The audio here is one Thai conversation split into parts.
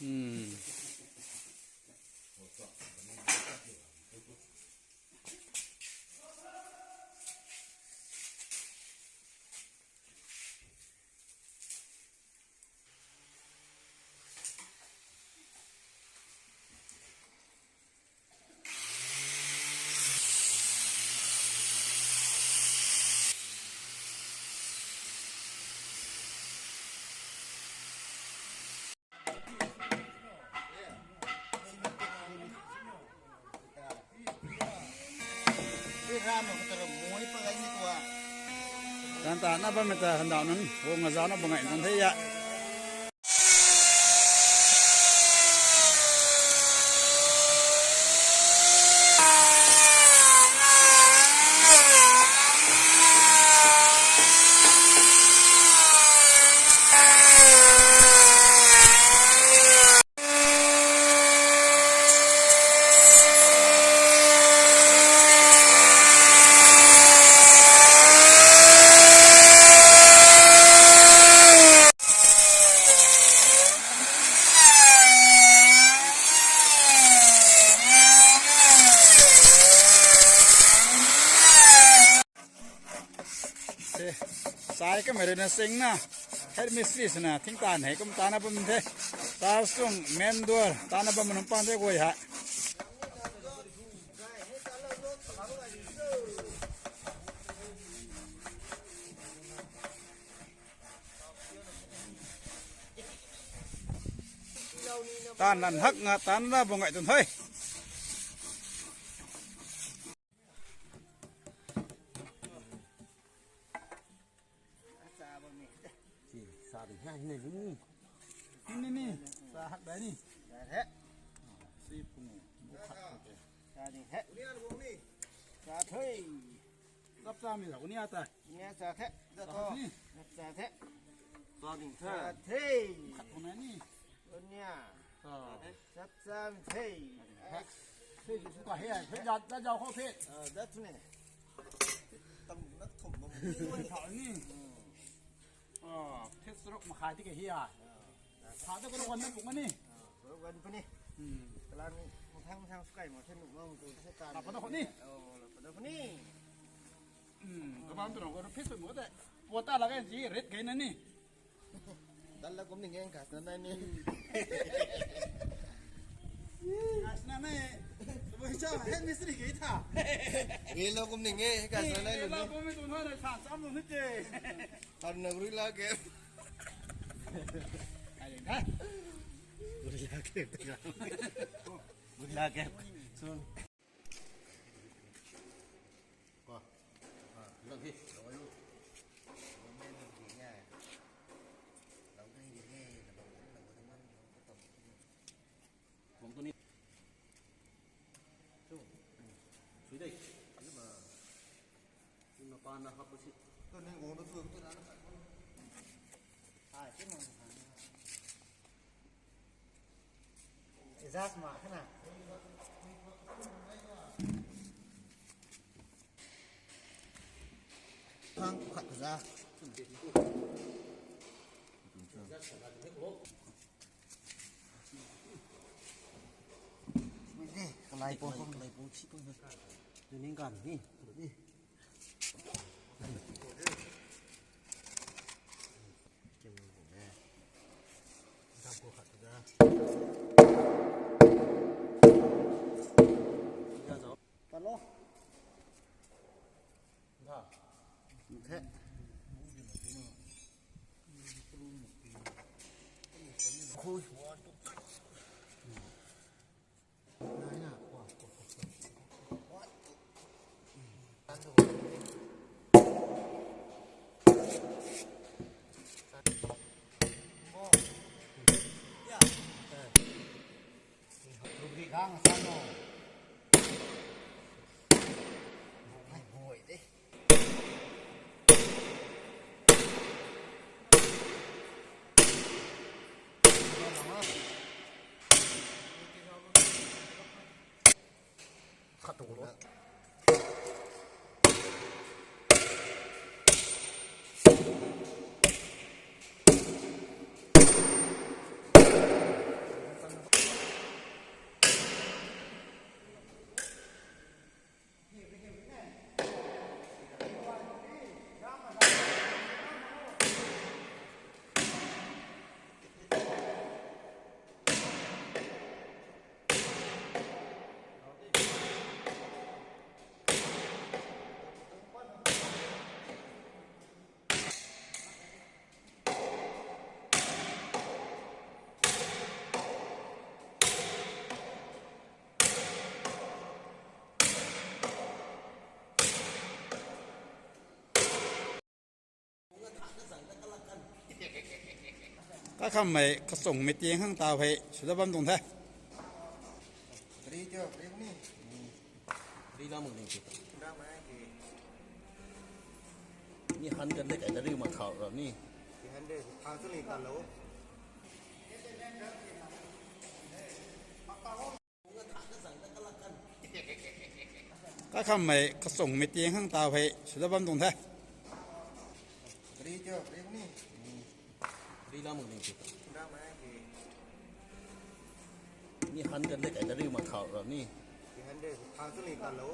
อืมการตาหน้าบ้านมันจะขันดาวนั้นวงเงินจ้าหน้าบังไงนั่นเทียสายก็ไม่ได้นะสิงนะเฮ็ดมิสซิสนะทิ้งตาไหนก็ตาหน้าบ้านมันเทตาส่งเมนดัวตาหน้าบ้านมันปันเทกวยฮะตานั่นฮักงาตาหน้าบังไงจนเฮ้ยนี่สาหักได้นี่แท้ซีปุ่งสานี่แท้เนี่ยลุงนี่สาเทยรับตามมีเหรอคนนี้อาตาเนี่ยสาแท้จะต่อสาแท้ตอนนี้สาเทยขัดตรงไหนนี่คนเนี่ยสับซ้ำเทยเทยอยู่สุดกว่าเฮียเพชรยัดแล้วจะเอาเข้าเพชรดัชนี่ต้องนักถมมันนี่ถอนนี่เพชรสรุปมาขายที่แกเฮียขาตะกรวันนั่นผมมานี่วันพนี่กำลังทางสกายมาเช่นหนุ่มน้องตัวเทศกาลหลับพนักคนนี้หลับพนักคนนี้กระบำตัวหนุ่มก็พิสูจน์หมดเลยปวดตาละกันจีเร็ดแค่นั้นนี่ดันแล้วก็นิ่งเองกัสนั่นนี่กัสนั่นนี่ตัวเจ้าเห็นมิสติกี่ท่าเอเราก็นิ่งเองกัสนั่นนี่เราก็ไม่ตัวน้อยเลยสามตัวนี่เจ้ตอนนั้นรู้แล้วแกGula kẹp xuống qua lần đi rồi luôn lên đường thì nha đầu đây thì nghe là đầu là của thằng anh cái tổng vòng tôi đi xuống suy đây nhưng mà pan là hấp bớt xịt tôi nên ngồi nó phương tôi đã nó phải cái này rác mà thế nào khoang khặt ra lại po không lại po chỉ con rồi nên cần đi đi thế khui Hãy subscribe cho kênh Ghiền Mì Gõ để không bỏ lỡ những video hấp dẫn các khăm mày có sủng mệt tiếng hăng tàu phải sẽ ra bấm đồng thế đi chưa đi không đi đi ra một điểmนี่หันกันได้แต่จะรีบมาข่าวแบบนี้ thì hắn để thang xử lý cả lỗ các khăm mày có sủng mệt tiếng hăng tàu phải sẽ ra bấm đồng thế đi chưa đi không đi đi ra một điểm ra mà thì นี่หันกันได้แต่จะรีบมาข่าวแบบนี้ thì hắn để thang xử lý cả lỗ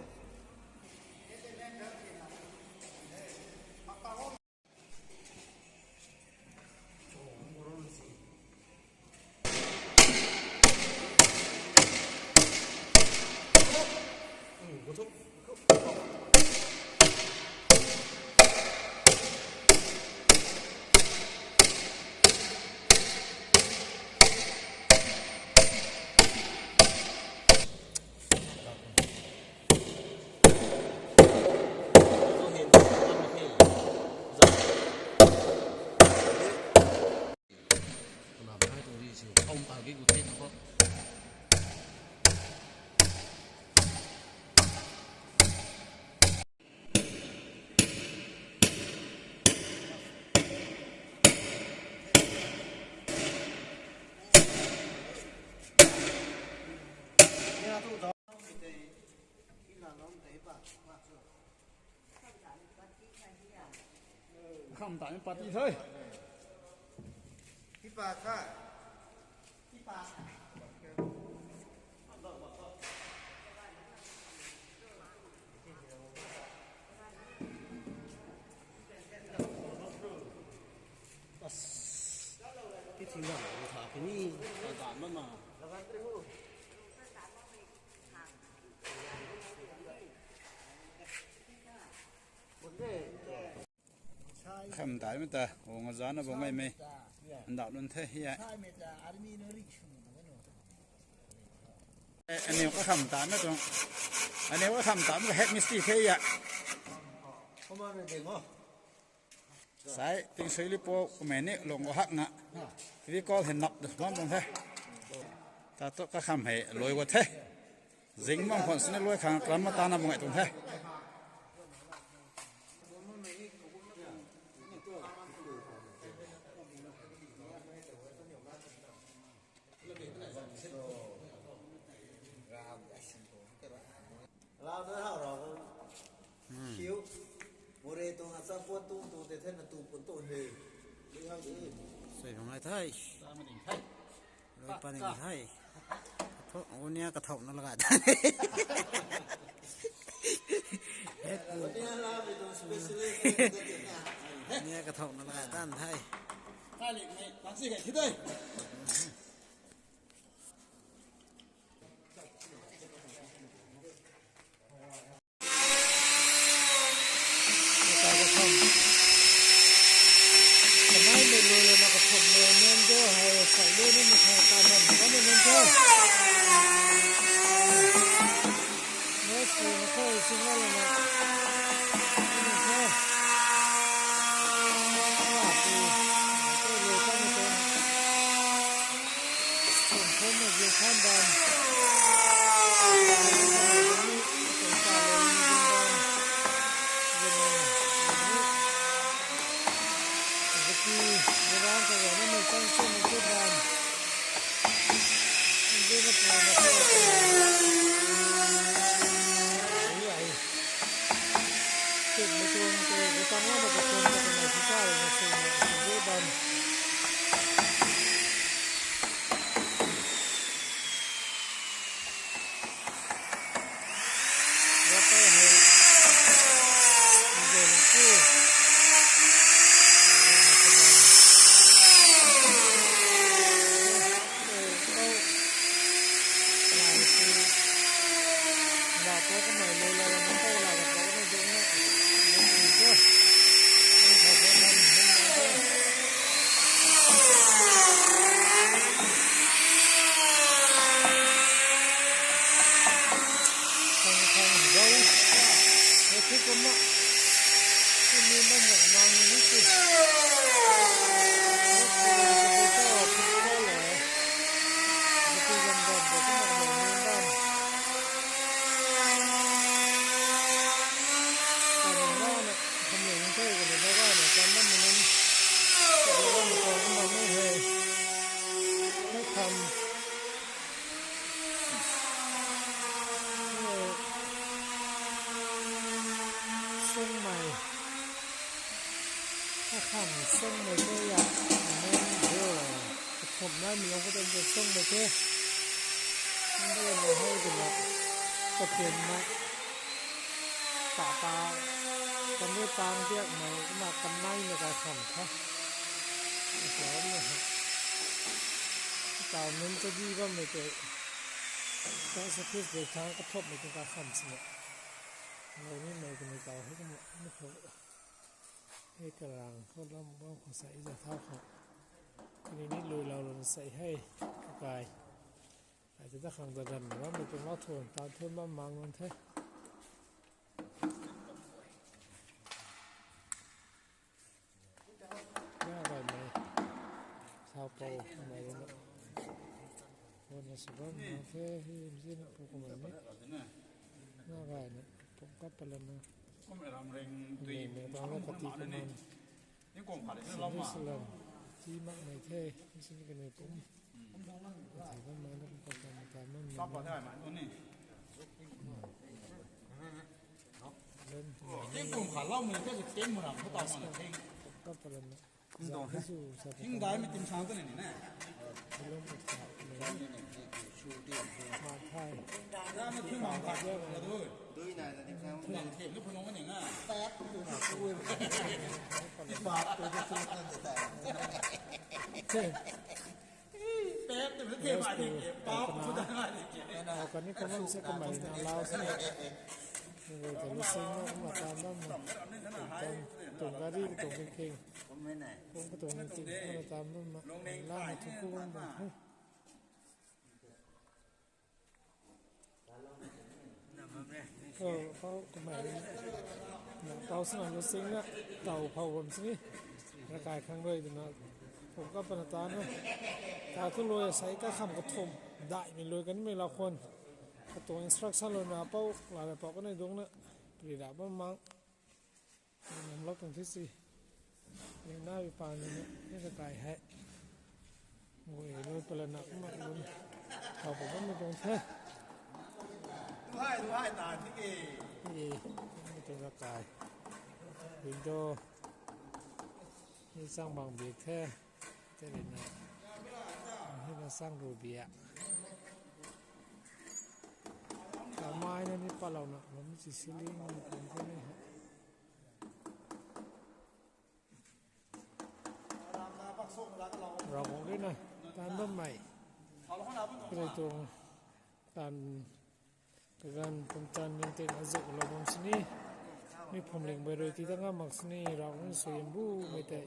ông ở cái cụ thể nó khăm tại party thôi cái bà khác cái thứ nào mà thả cái ní tạm tạm mà khăm tại mà ta hồ ngà giá nó bằng mày mày anh đạo luôn thế ya anh em có khăm tại nó trong anh em có khăm tại cái head misty thế ya không bao giờ để ngó sai tiếng suy lý po của mẹ nè lồng có hắc ngã vì có thể nọc được món bằng thế ta tốt các khăm hệ lôi qua thế dính mong còn xin lôi khang lắm mà ta nằm ngay trong thế lao nữa hảo rồi chiếu bố đây tôi ngặt sao quân tu để thế là tu quân tội hề đi hao gìใส่ของไอ้ไทยโดยปานไอ้ไทยเพราะวันนี้กระทบนั่นแหละกันเฮ็ดกู วันนี้เราไปตรงสเปเชียลิสต์ เนี่ยกระทบนั่นแหละกันไทย hai lịch này bán gì cái đâyไม่เลยเลยมากระทบเลยเน้นก็ให้ใส่ด้วยนี่มันทางการมันก็ไม่เน้นก็เนื้อสีมันก็สิ่งนั้นแหละนี่มันก็ว่าปีก็เลยก็ไม่เป็นส่วนผมเนี่ยอยู่ข้างบ้าน ส้นใหม่ถ้าข้ามเส้นใหม่ก็อยากแม่เด้อผมได้มีองค์ก็เป็นเส้นใหม่เท่ไม่ได้มาให้เป็นแบบกระเทียมนะตากันด้วยตางเรียกใหม่มากันไนในการขำค่ะแล้วเนี่ยตาเน้นจะดีก็ไม่เจอแต่สกิลเด็กช้างกระทบในการขำเสียเรานี่ไม่กันในเตาให้กันไม่เขาให้กำลังเขาล้มว่าเขาใส่จะเท้าเขาทีนี้ลุยเราใส่ให้กายอาจจะถ้าขังตะดันว่ามันเป็นว่าโทนตาโทนบ้ามังมันเท่น่าอะไรไหมชาวโปอะไรเนี่ยวันนี้สุดว่ามันเท่ที่ยิ่งพวกมันนี่น่าอะไรเนี่ยผมก็ไปแล้วนะ ก็ไม่ทำเร่งตุย ในบางปฏิกรรม นี่กองผัดนี่ สิ่ เรา งที่ มา สลัมที่มักในเท่ที่สิ่งกันในปุ่มถ่ายกันมาแล้วก็การตามมัน ซับก่อนได้ไหมตัวนี้ เล่น ที่กองผัดเราเหมือนแค่จะเต็มหมดอ่ะเขาตามมาเอง ก็ไปแล้วนะที่สู่สัตว์ ยิ่งได้ไม่ติมช้างตัวนี้แน่ เริ่มอุดตันเลยมาไทย ถ้าไม่ถึงมาผัดเยอะเลยด้วย ด้วยนายแต่ที่เขา หลังเข็มหรือพนมกันอย่างง่ายแป๊บตัวหนัก ด้วยที่บาปตัวที่ซื้อกันแต่ เท่ แป๊บแต่ไม่เทมาดิป๊อปพูดได้ไหม เอากันนี่ก็มันเสียกันใหม่นะเราสิเลยแต่ลูกซิงก็มาตามบ้างมาตรงการีตรงเก่ง ผมไม่ไหน ผมก็ตรงจริงมาตามบ้างมาล่าทุกคนแบบเขาก็หมายเตาสนามรถซิงนะเตาเผาผมสิร่างกายข้างด้วยนะผมก็เป็นตาเนี่ยตาทุลอยใส่ก็คำกระทมได้ไม่ลอยกันไม่ละคนตัวอินสตรัคชั่นเลยนะเป้าหลายเป้าก็ในดวงนะปรีดาบ้างมั้งนำล็อกตรงที่สี่ยังหน้าวิปานนี่นี่จะกลายให้โอ้ยลอยไปแล้วนะมากเลยเขาผมก็ไม่ตรงแท้ ดูให้นานที่เก๋ นี่ไม่ตรงกลายวินโดว์นี่สร้างบางเบียแท้เจะเห็นนะให้มาสร้างรูเบียไม้นั่นนี่ปลาเรานะมันมีซิลิงมันเป็นแค่นี้ฮะเราของด้วยนะตามต้นใหม่ก็เลยตรงการการผมตันยังเต็มอายุเราบางชนิดมีผมเลี้ยงไปเลยที่ตั้งแต่มักชนิดเราไม่สวยบูไม่แต่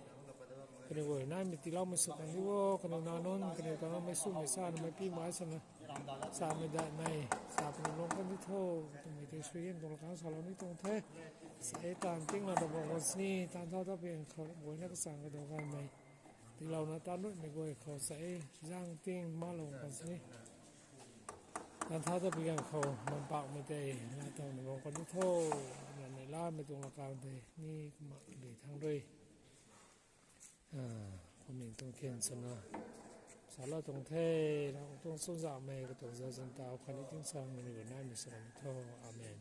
คนเดียวน่ามีที่เราไม่สุขกันที่ว่าคนนอนนอนคนเดียวตอนเราไม่สู้ไม่ซ่าไม่ปีมาชนะสามไม่ได้ในสามเป็นลงกันที่โทษตรงนี้ที่ช่วยตรงกลางสารนี้ตรงเท่ใส่ตามติ้งเราตรงวันนี้ตามเท่าเป็นเขาบวยนักสั่งกันตรงกันไหมที่เราหน้าตาด้วยไม่บวยเขาใส่ย่างติ้งมาลงกันนี้ตามเท่าเป็นเขามันปากไม่ได้หน้าตาในวงกันที่โทษในล่าไม่ตรงกลางเลยนี่มาเบียดทางด้วยผมเองตรงเขียนสนะสารตรงเทเราต้องสู้สามเมก็ต้องเจอสันตาคันที่ทิ้งสร้างมันอยู่หน้ามีสนทออาเมน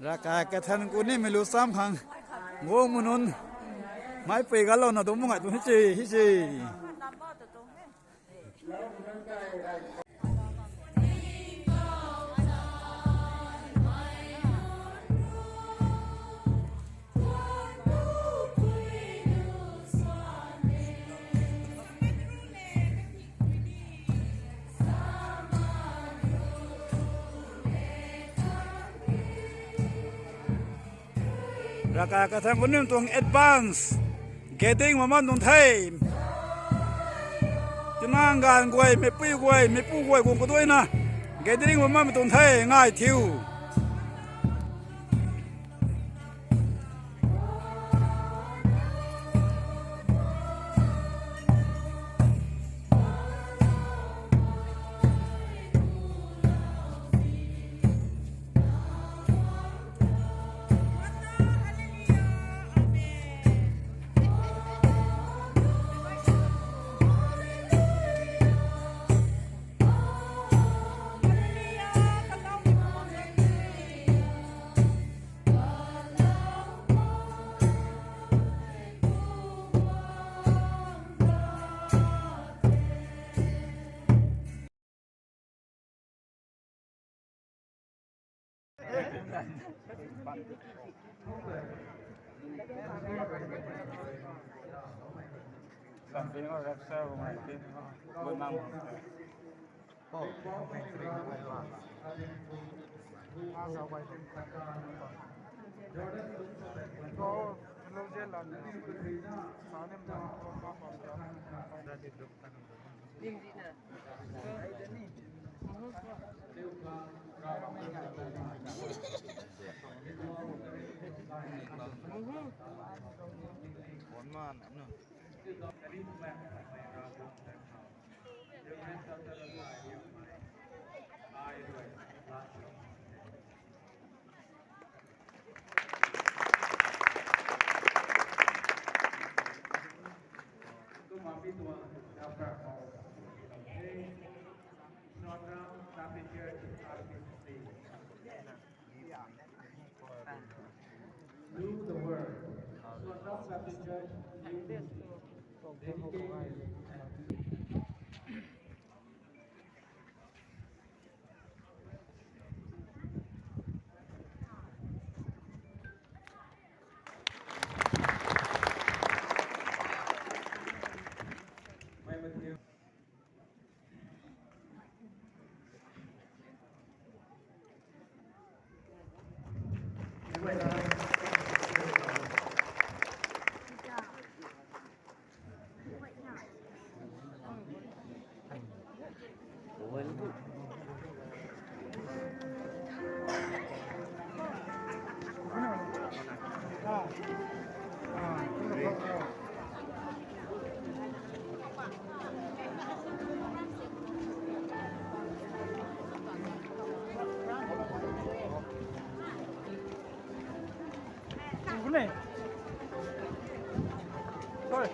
ราคากระทันกูนี่ไม่รู้ซ้ำครั้งงงมุนุนไม่ปีกันแล้วนะตัวมึงไงตัวฮิจิ ราคากระทั่งคนนึงตัวแอดวานซ์เกตติ้งมันตรงไทยจะนั่งการกวยไม่ปุ้ยกวยไม่ปู้กวยกูก็ด้วยนะเกตติ้งมันตรงไทยง่ายทิว Sampai orang rasa rumah itu memang. Boleh. Sorry.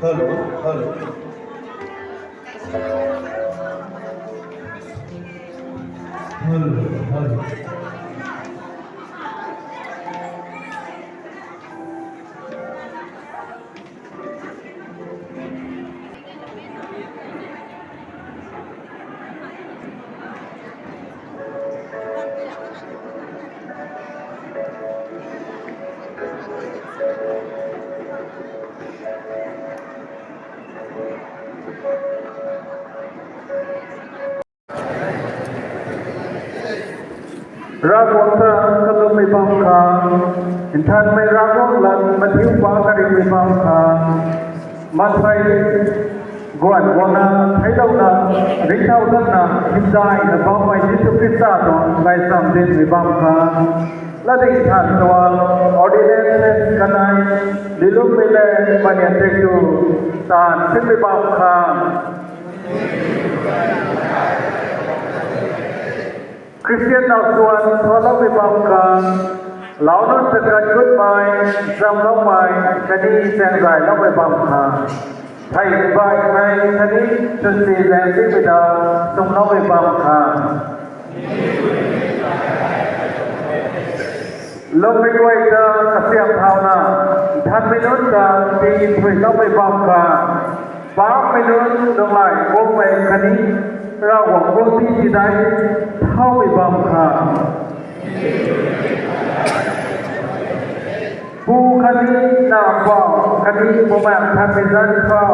Hello, hello. Rác vốn thơ các lông mây bóng kháng hình thân mây rác vốn lần mà thiếu quá các định mây bóng kháng mà thầy gọi quảng nà thấy đâu nà rinh thao thân nà hình dài là bóng mây Jesus Christ đó ngày sẵn đến mây bóng kháng là định thản tòa ordinance cái này đi lúc mây lệ mà nhận thấy chủ tàn thích mây bóng kháng Christian nào tuan thọ lắm về bóng cả lão nó thực hiện good bài dòng lắm bài cái đi sang dài lắm về bóng cả thầy bài này cái đi chân sĩ lên đi bây giờ sung lắm về bóng cả lúc mình quay ra các siêu thao na thân mình nói ra thì phải lắm về bóng cả 3 minute đồng lại vô về cái điเราหวังว่าที่จะได้เข้าไปบำคาผู้คดีนาฟ้าคดีประมาณทำเป็นด้านเข้า